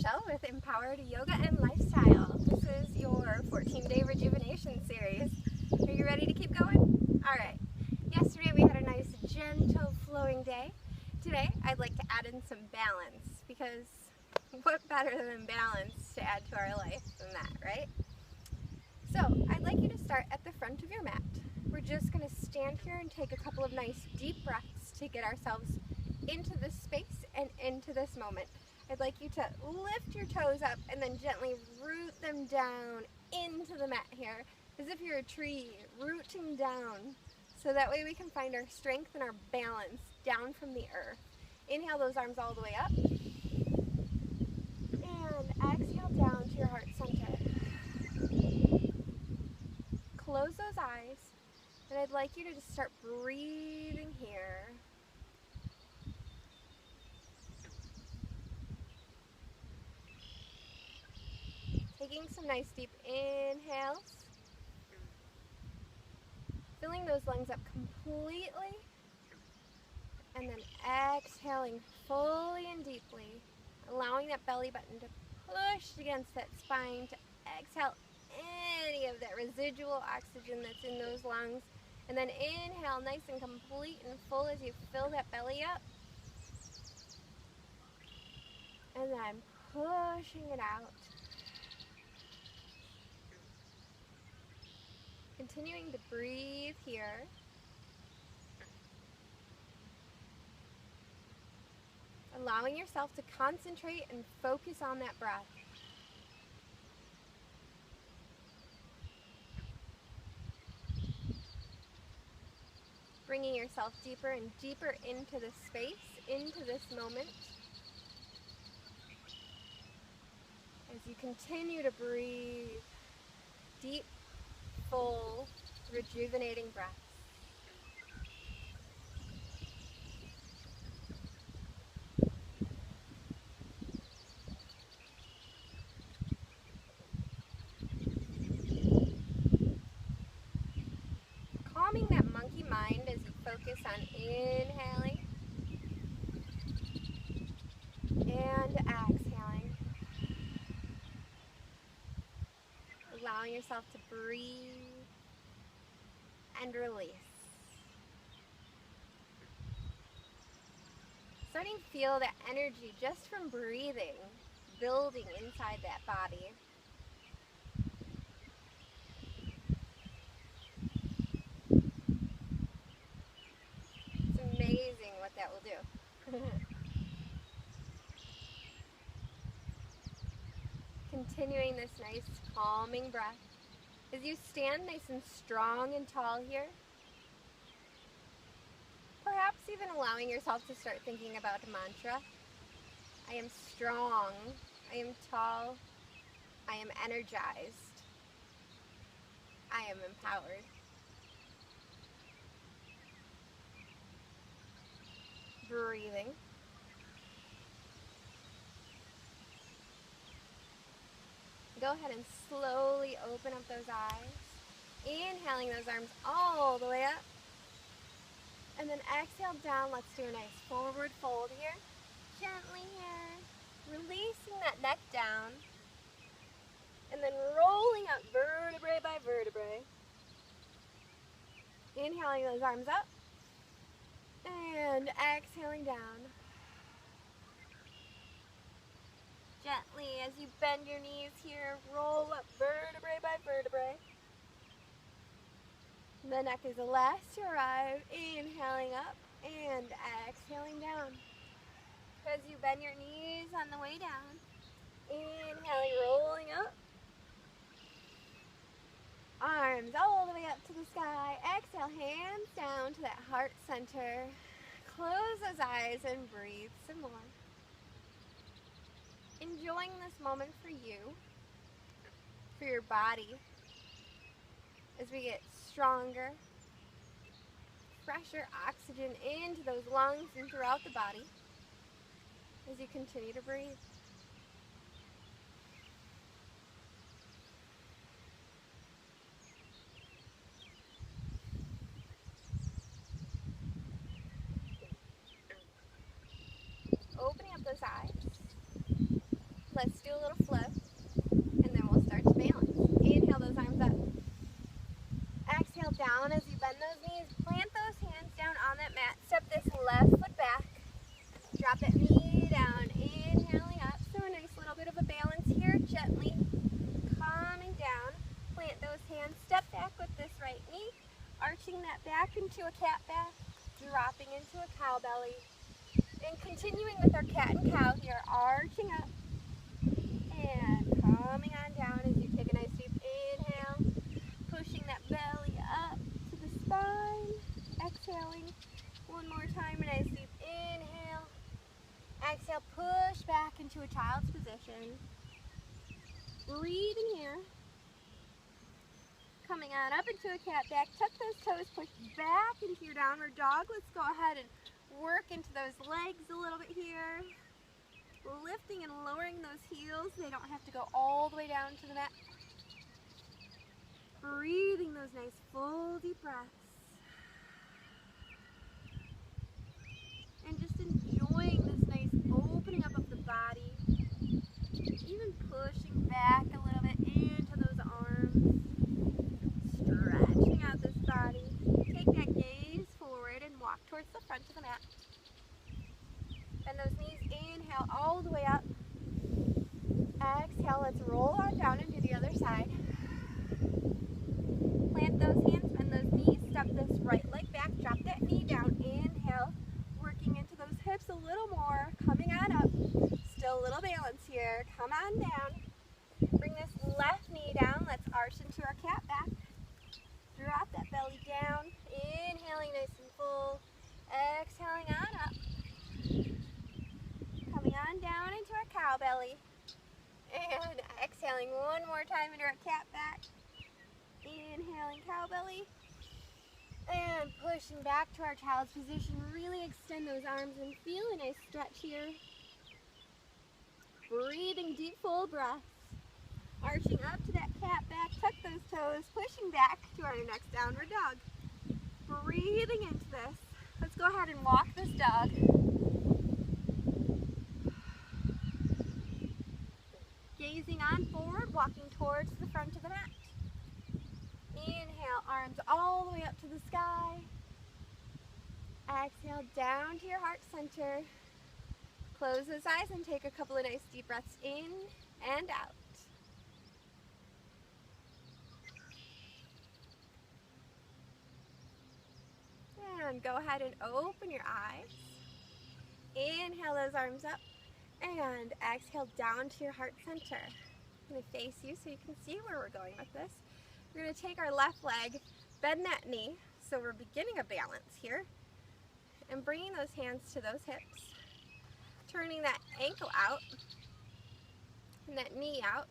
Michelle with Empowered Yoga and Lifestyle. This is your 14-day rejuvenation series. Are you ready to keep going? Alright. Yesterday we had a nice gentle flowing day. Today I'd like to add in some balance, because what better than balance to add to our life than that, right? So I'd like you to start at the front of your mat. We're just going to stand here and take a couple of nice deep breaths to get ourselves into this space and into this moment. I'd like you to lift your toes up and then gently root them down into the mat here, as if you're a tree, rooting down, so that way we can find our strength and our balance down from the earth. Inhale those arms all the way up, and exhale down to your heart center. Close those eyes, and I'd like you to just start breathing here. Taking some nice deep inhales, filling those lungs up completely, and then exhaling fully and deeply, allowing that belly button to push against that spine to exhale any of that residual oxygen that's in those lungs, and then inhale nice and complete and full as you fill that belly up, and then pushing it out. Continuing to breathe here. Allowing yourself to concentrate and focus on that breath. Bringing yourself deeper and deeper into this space, into this moment. As you continue to breathe deep, full, rejuvenating breaths. Calming that monkey mind as you focus on inhaling and exhaling. Allowing yourself to breathe and release. Starting to feel the energy just from breathing building inside that body. It's amazing what that will do. Continuing this nice calming breath as you stand nice and strong and tall here. Perhaps even allowing yourself to start thinking about a mantra. I am strong, I am tall, I am energized, I am empowered. Breathing. Go ahead and slowly open up those eyes. Inhaling those arms all the way up. And then exhale down. Let's do a nice forward fold here. Gently here. Releasing that neck down. And then rolling up vertebrae by vertebrae. Inhaling those arms up. And exhaling down. Gently, as you bend your knees here, roll up vertebrae by vertebrae. The neck is the last to arrive. Inhaling up and exhaling down. As you bend your knees on the way down. Inhaling, rolling up. Arms all the way up to the sky. Exhale, hands down to that heart center. Close those eyes and breathe some more. Enjoying this moment for you, for your body, as we get stronger, fresher oxygen into those lungs and throughout the body, as you continue to breathe. Opening up those eyes. Let's Drop that knee down, inhaling up. So a nice little bit of a balance here, gently calming down. Plant those hands, step back with this right knee, arching that back into a cat back, dropping into a cow belly. And continuing with our cat and cow here, arching up and coming on down as you take a nice deep inhale, pushing that belly up to the spine, exhaling. One more time, a nice deep inhale. Exhale, push back into a child's position. Breathing here. Coming on up into a cat back. Tuck those toes, push back into your downward dog. Let's go ahead and work into those legs a little bit here. Lifting and lowering those heels. They don't have to go all the way down to the mat. Breathing those nice full deep breaths. And just enjoying this nice opening up of the body. Even pushing back a little bit into those arms. Stretching out this body. Take that gaze forward and walk towards the front of the mat. Bend those knees, inhale all the way up. Exhale, let's roll on down and do the other side. Plant those hands, bend those knees, step this right leg back, drop that knee down, inhale. Working into those hips a little more, coming on up. Still a little balance here, come on down. Bring this left knee down, let's arch into our cat back. Drop that belly down, inhaling nice and full, exhaling on up. Coming on down into our cow belly. And exhaling one more time into our cat back. Inhaling cow belly. And pushing back to our child's position. Really extend those arms and feel a nice stretch here. Breathing deep full breaths. Arching up to that cat back. Tuck those toes. Pushing back to our next downward dog. Breathing into this. Let's go ahead and walk this dog. Gazing on forward, walking towards the front of the mat. Inhale, arms all the way up to the sky. Exhale, down to your heart center. Close those eyes and take a couple of nice deep breaths in and out. And go ahead and open your eyes. Inhale those arms up. And exhale down to your heart center. I'm going to face you so you can see where we're going with this. We're going to take our left leg, bend that knee, so we're beginning a balance here, and bringing those hands to those hips, turning that ankle out, and that knee out.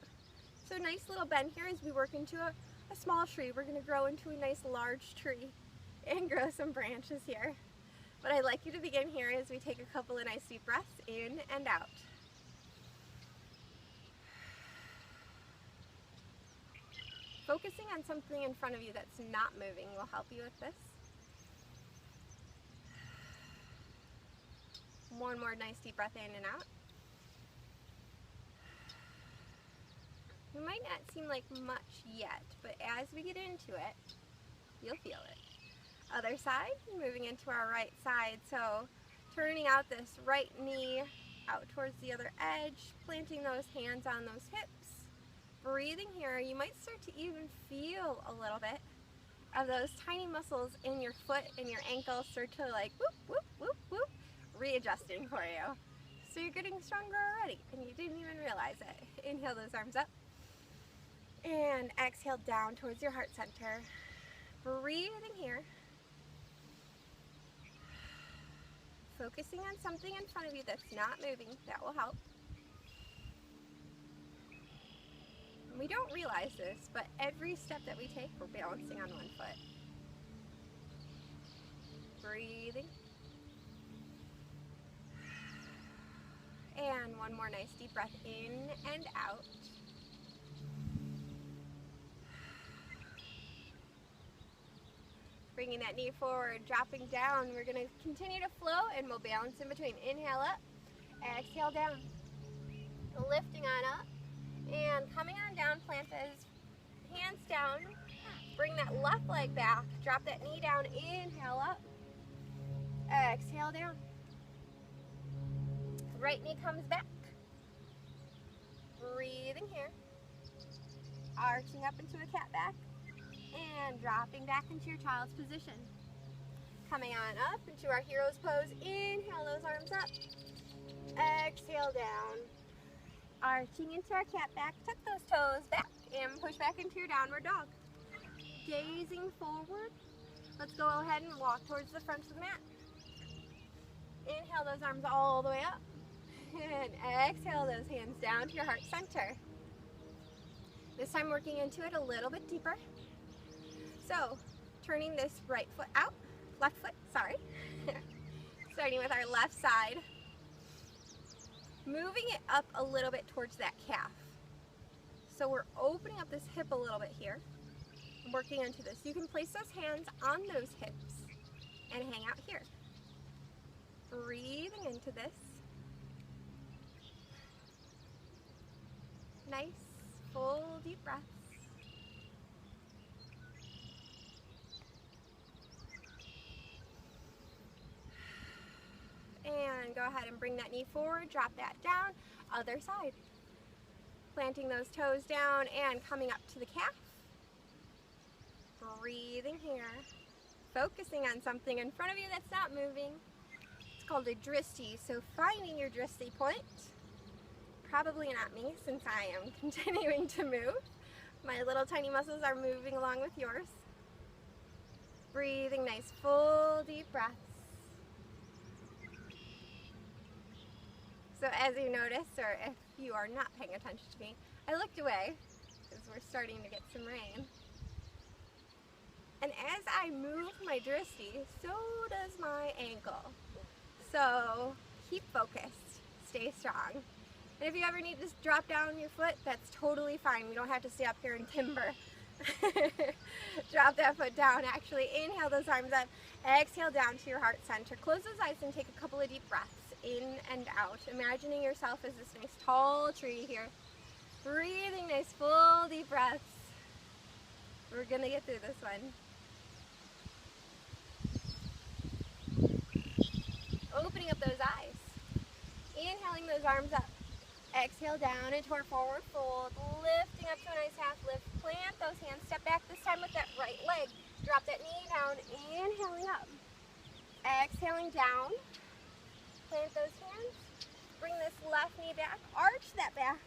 So nice little bend here as we work into a small tree. We're going to grow into a nice large tree and grow some branches here. But I'd like you to begin here as we take a couple of nice deep breaths in and out. Focusing on something in front of you that's not moving will help you with this. One more nice deep breath in and out. It might not seem like much yet, but as we get into it, you'll feel it. Other side, moving into our right side. So turning out this right knee out towards the other edge, planting those hands on those hips. Breathing here, you might start to even feel a little bit of those tiny muscles in your foot and your ankle start to like whoop, whoop, whoop, whoop, readjusting for you. So you're getting stronger already and you didn't even realize it. Inhale those arms up and exhale down towards your heart center. Breathing here. Focusing on something in front of you that's not moving, that will help. And we don't realize this, but every step that we take, we're balancing on one foot. Breathing. And one more nice deep breath in and out. Bringing that knee forward, dropping down. We're going to continue to flow and we'll balance in between. Inhale up, exhale down. Lifting on up and coming on down, plant those hands down. Bring that left leg back, drop that knee down, inhale up, exhale down. Right knee comes back. Breathing here. Arching up into a cat back. And dropping back into your child's position. Coming on up into our hero's pose. Inhale those arms up. Exhale down. Arching into our cat back. Tuck those toes back and push back into your downward dog. Gazing forward. Let's go ahead and walk towards the front of the mat. Inhale those arms all the way up. And exhale those hands down to your heart center. This time working into it a little bit deeper. So, turning this right foot out, left foot, sorry. Starting with our left side. Moving it up a little bit towards that calf. So we're opening up this hip a little bit here. Working into this. You can place those hands on those hips and hang out here. Breathing into this. Nice, full, deep breaths. And go ahead and bring that knee forward, drop that down, other side. Planting those toes down and coming up to the calf. Breathing here. Focusing on something in front of you that's not moving. It's called a drishti, so finding your drishti point. Probably not me, since I am continuing to move. My little tiny muscles are moving along with yours. Breathing nice, full, deep breaths. So as you notice, or if you are not paying attention to me, I looked away because we're starting to get some rain. And as I move my drishti, so does my ankle. So keep focused, stay strong. And if you ever need to drop down your foot, that's totally fine. We don't have to stay up here in timber. Drop that foot down. Actually, inhale those arms up. Exhale down to your heart center. Close those eyes and take a couple of deep breaths in and out. Imagining yourself as this nice tall tree here. Breathing nice full deep breaths. We're going to get through this one. Opening up those eyes. Inhaling those arms up. Exhale down into our forward fold. Lifting up to a nice half lift. Plant those hands. Step back this time with that right leg. Drop that knee down. Inhaling up. Exhaling down. Plant those hands. Bring this left knee back. Arch that back.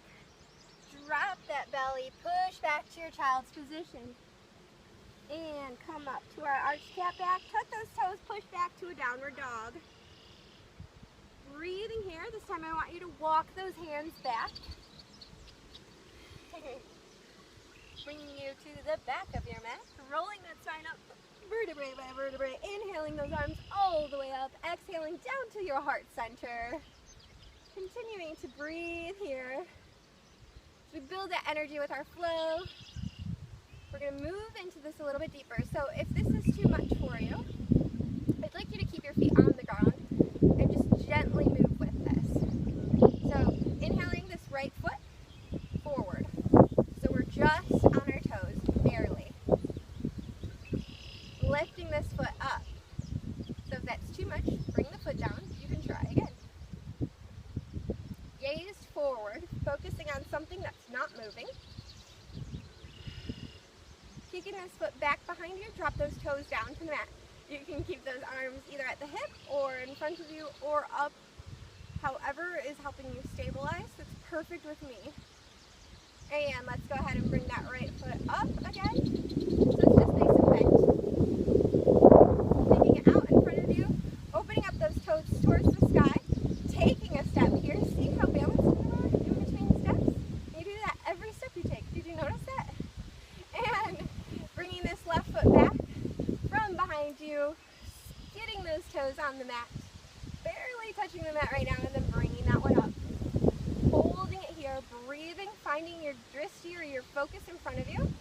Drop that belly. Push back to your child's position. And come up to our arched cat back. Tuck those toes. Push back to a downward dog. Breathing here. This time I want you to walk those hands back. Bringing you to the back of your mat. Rolling that spine up vertebrae by vertebrae. Inhaling those arms all the way up. Exhaling down to your heart center. Continuing to breathe here. As we build that energy with our flow, we're going to move into this a little bit deeper. So if this is too much for you, I'd like you to keep your feet on the ground and just gently move with this. So inhaling this right foot forward. So we're just on our toes, barely. Lifting this foot up. So if that's too much, bring the foot down. You can try again. Gaze forward, focusing on something that's not moving. Kicking this foot back behind you, drop those toes down to the mat. You can keep those arms either at the hip or in front of you or up. However is helping you stabilize. That's perfect with me. And let's go ahead and bring that right foot up again. So it's just nice and bent. Taking it out in front of you. Opening up those toes towards the sky. Taking a step here. See how balanced you are in between steps? You do that every step you take. Did you notice that? And bringing this left foot back from behind you. Getting those toes on the mat. Barely touching the mat right now, and then bringing that one up. Holding it here, breathing, finding your drishti or your focus in front of you,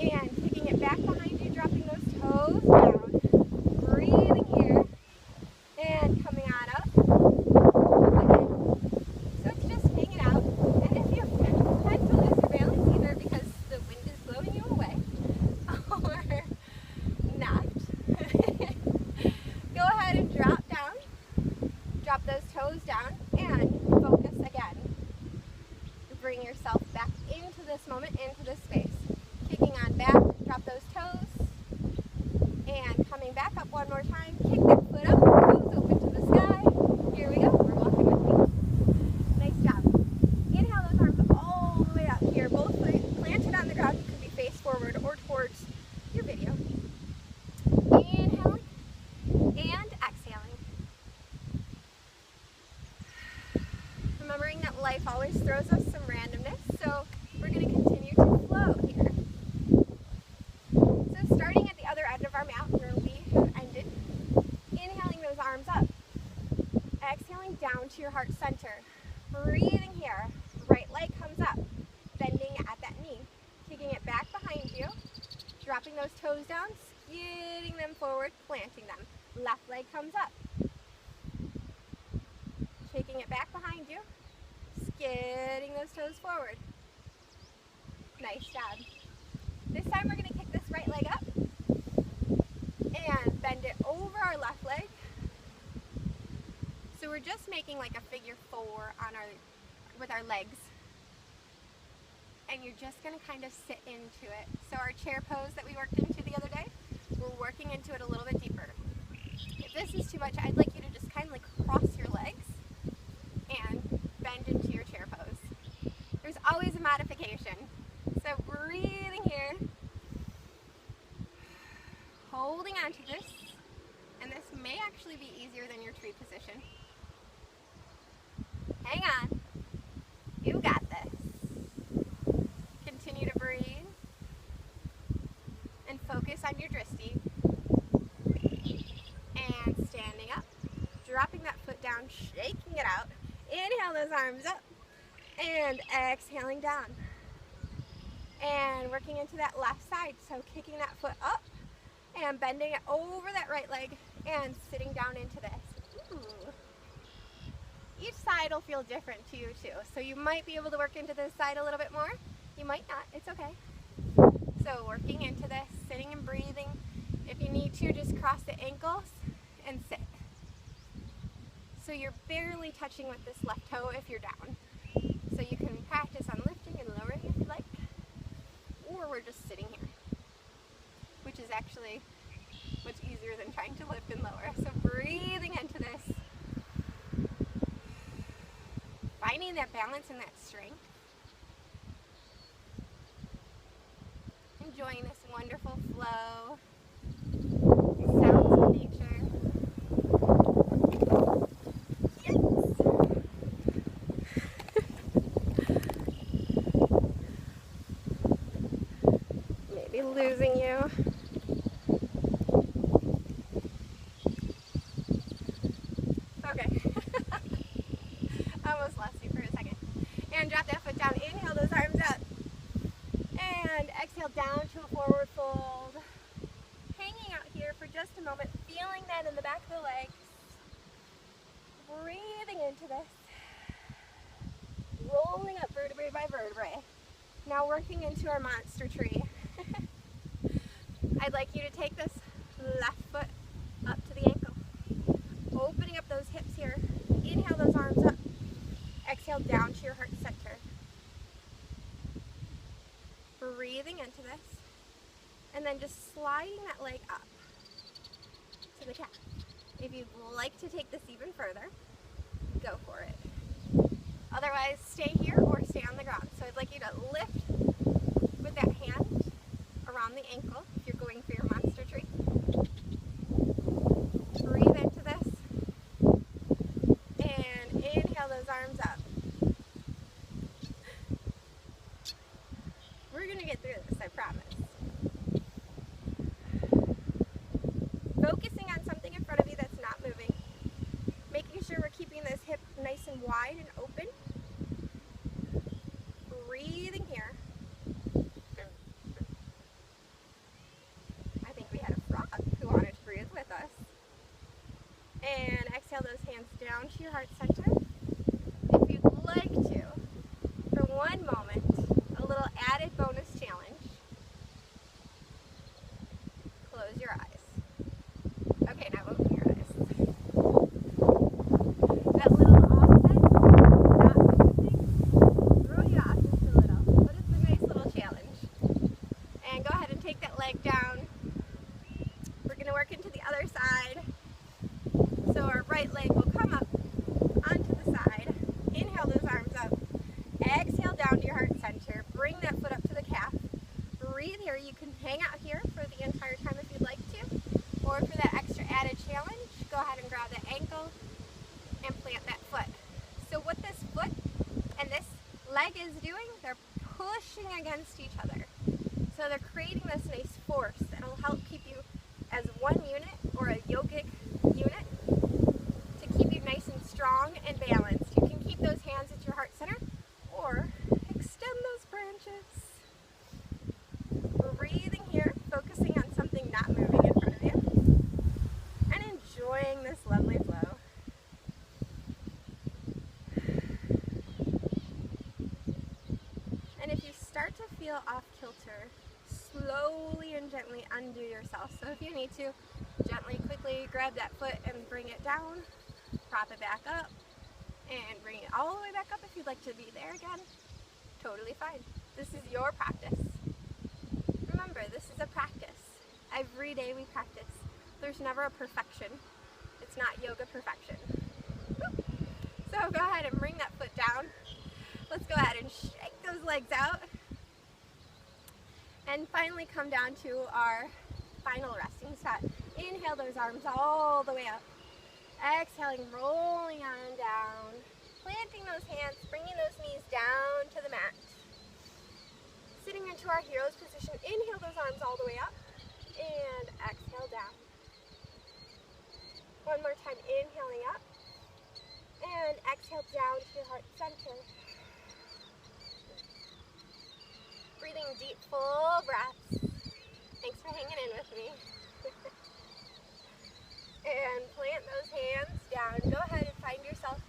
and kicking it back behind you, dropping those toes down. Breathing here, and coming on up. Again. So it's just hanging out, and if you tend to lose your balance, either because the wind is blowing you away, or not, go ahead and drop down. Drop those toes toes down and focus again. Bring yourself back into this moment, into this space. Kicking on back, drop those toes. And coming back up one more time, kick that foot up, toes open to the sky. Here we go, we're walking with me. Nice job. Inhale those arms all the way up here, both planted on the ground. You could be face forward or towards your video. Inhaling and exhaling. Remembering that life always throws us some randomness, so we're going to continue to flow here. So starting at the other end of our mat where we have ended, inhaling those arms up, exhaling down to your heart center, breathing here, right leg comes up, bending at that knee, kicking it back behind you, dropping those toes down, skidding them forward, planting them, left leg comes up, kicking it back behind you, skidding those toes forward. Nice job. This time we're going to kick this right leg up and bend it over our left leg. So we're just making like a figure 4 on with our legs. And you're just going to kind of sit into it. So our chair pose that we worked into the other day, we're working into it a little bit deeper. If this is too much, I'd like you to just kind of like cross your legs and bend into your chair pose. There's always a modification. So breathing here, holding on to this, and this may actually be easier than your tree position. Hang on, you got this. Continue to breathe and focus on your drishti. And standing up, dropping that foot down, shaking it out. Inhale those arms up and exhaling down. And working into that left side, so kicking that foot up and bending it over that right leg and sitting down into this. Ooh. Each side will feel different to you too, so you might be able to work into this side a little bit more. You might not, it's okay. So working into this, sitting and breathing. If you need to, just cross the ankles and sit. So you're barely touching with this left toe if you're down. So you can practice on lifting and lowering if you like. Or we're just sitting here, which is actually much easier than trying to lift and lower. So breathing into this, finding that balance and that strength, enjoying this wonderful flow, sounds of nature. Losing you. Okay. I almost lost you for a second. And drop that foot down. Inhale those arms up. And exhale down to a forward fold. Hanging out here for just a moment, feeling that in the back of the legs. Breathing into this. Rolling up vertebrae by vertebrae. Now working into our monster tree. I'd like you to take this left foot up to the ankle. Opening up those hips here. Inhale those arms up. Exhale down to your heart center. Breathing into this. And then just sliding that leg up to the calf. If you'd like to take this even further, go for it. Otherwise, stay here or stay on the ground. So I'd like you to lift with that hand around the ankle if you're going for your monster tree. Breathe into this and inhale those arms up. We're going to get through this, I promise. Focusing on something in front of you that's not moving. Making sure we're keeping this hip nice and wide and open. Breathing here. I think we had a frog who wanted to breathe with us. And exhale those hands down to your heart center. If you'd like to, for one moment, a little added bonus challenge. Close your eyes. Okay, now open your eyes. That little leg is doing, they're pushing against each other. So they're creating this nice force that'll help keep you as one unit or a yogic unit to keep you nice and strong and balanced. You can keep those hands at your heart center or extend those branches. Breathing here, focusing on something not moving in front of you, and enjoying this lovely flow. And if you start to feel off kilter, slowly and gently undo yourself. So if you need to, gently, quickly grab that foot and bring it down, prop it back up, and bring it all the way back up if you'd like to be there again. Totally fine. This is your practice. Remember, this is a practice. Every day we practice. There's never a perfection. It's not yoga perfection. Woo. So go ahead and bring that foot down. Let's go ahead and shake those legs out. And finally come down to our final resting spot. Inhale those arms all the way up. Exhaling, rolling on down. Planting those hands, bringing those knees down to the mat. Sitting into our hero's position. Inhale those arms all the way up. And exhale down. One more time, inhaling up. And exhale down to your heart center. Breathing deep, full breaths. Thanks for hanging in with me. And plant those hands down. Go ahead and find yourself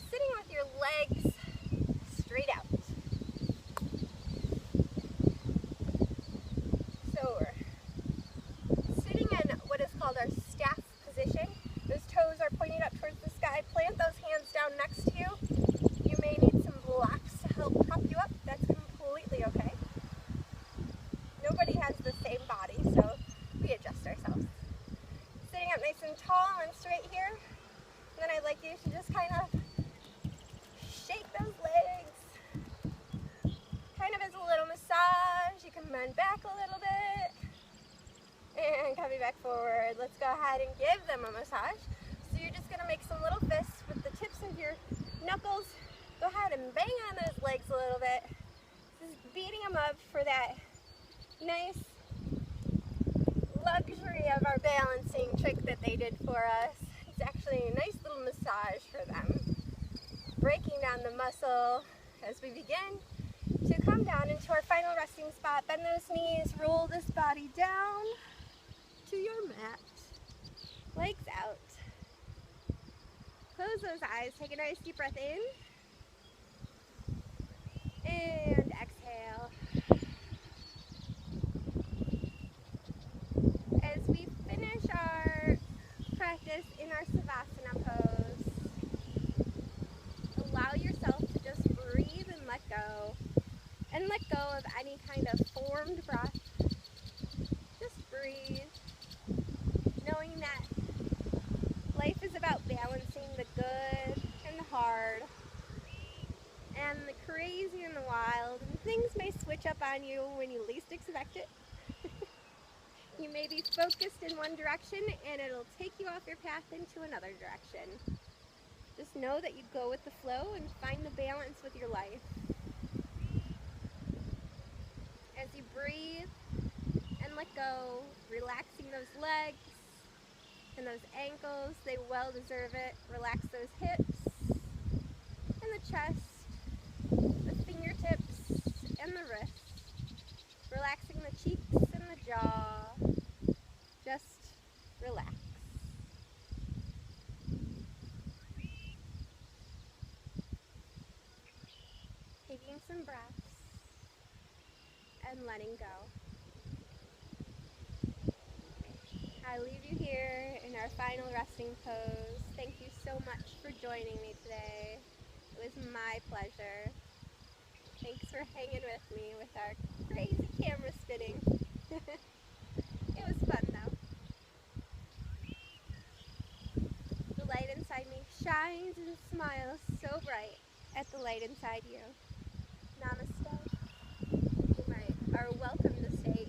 sitting with your legs straight out. So we're sitting in what is called our staff position. Those toes are pointing up towards the sky. Plant those hands down next to you. You may need some blocks to help prop you up. That's completely okay. Nobody has the same body, so we adjust ourselves. Sitting up nice and tall and straight here. And then I'd like you to just kind of shake those legs. Kind of as a little massage. You can bend back a little bit. And coming back forward. Let's go ahead and give them a massage. So you're just going to make some little fists with the tips of your knuckles. Go ahead and bang on those legs a little bit. Just beating them up for that nice luxury of our balancing trick that they did for us. It's actually a nice little massage for them. Breaking down the muscle as we begin to come down into our final resting spot. Bend those knees, roll this body down to your mat. Legs out. Close those eyes. Take a nice deep breath in. And exhale. As we finish our practice in our Savasana pose, allow yourself to just breathe and let go. And let go of any kind of formed breath. Just breathe, knowing that life is about balancing the good and the hard, and the crazy and the wild, and things may switch up on you when you least expect it. You may be focused in one direction and it'll take you off your path into another direction. Just know that you go with the flow and find the balance with your life. As you breathe and let go, relaxing those legs and those ankles, they well deserve it. Relax those hips and the chest, the fingertips and the wrists. Relaxing the cheeks and the jaw. Just relax. Taking some breaths and letting go. I leave you here in our final resting pose. Thank you so much for joining me today. It was my pleasure. Thanks for hanging with me with our crazy camera spinning. It was fun though. The light inside me shines and smiles so bright at the light inside you. Namaste. You are welcome to stay